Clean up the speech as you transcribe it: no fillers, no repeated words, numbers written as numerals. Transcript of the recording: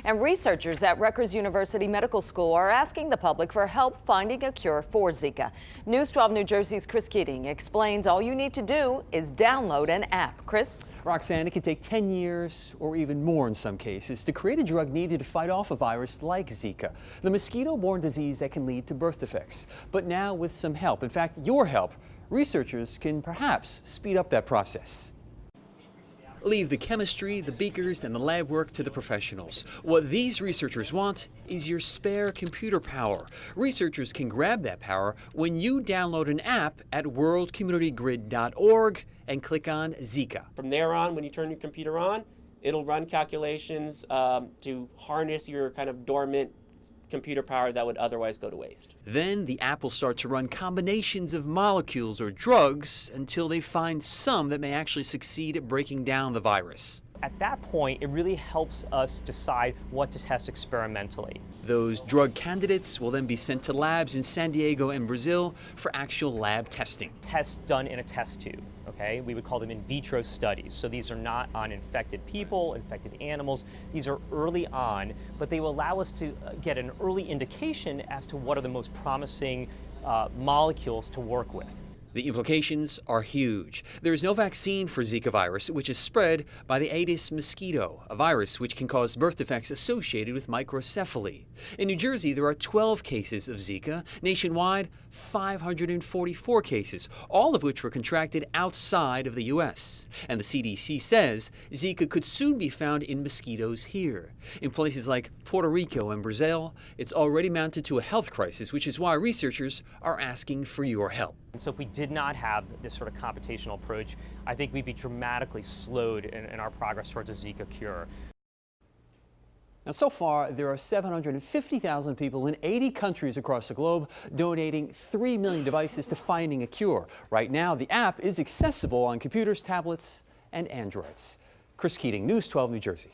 And researchers at Rutgers University Medical School are asking the public for help finding a cure for Zika. News 12 New Jersey's Chris Keating explains all you need to do is download an app. Chris? Roxanne, it can take 10 years or even more in some cases to create a drug needed to fight off a virus like Zika, the mosquito-borne disease that can lead to birth defects. But now with some help, in fact, your help, researchers can perhaps speed up that process. Leave the chemistry, the beakers, and the lab work to the professionals. What these researchers want is your spare computer power. Researchers can grab that power when you download an app at worldcommunitygrid.org and click on Zika. From there on, when you turn your computer on, it'll run calculations to harness your kind of dormant computer power that would otherwise go to waste. Then the app will start to run combinations of molecules or drugs until they find some that may actually succeed at breaking down the virus. At that point, it really helps us decide what to test experimentally. Those drug candidates will then be sent to labs in San Diego and Brazil for actual lab testing. Tests done in a test tube, okay? We would call them in vitro studies. So these are not on infected people, infected animals. These are early on, but they will allow us to get an early indication as to what are the most promising molecules to work with. The implications are huge. There is no vaccine for Zika virus, which is spread by the Aedes mosquito, a virus which can cause birth defects associated with microcephaly. In New Jersey, there are 12 cases of Zika. Nationwide, 544 cases, all of which were contracted outside of the U.S. And the CDC says Zika could soon be found in mosquitoes here. In places like Puerto Rico and Brazil, it's already mounted to a health crisis, which is why researchers are asking for your help. And so if we did not have this sort of computational approach, I think we'd be dramatically slowed in our progress towards a Zika cure. Now, so far, there are 750,000 people in 80 countries across the globe donating 3 million devices to finding a cure. Right now, the app is accessible on computers, tablets, and Androids. Chris Keating, News 12, New Jersey.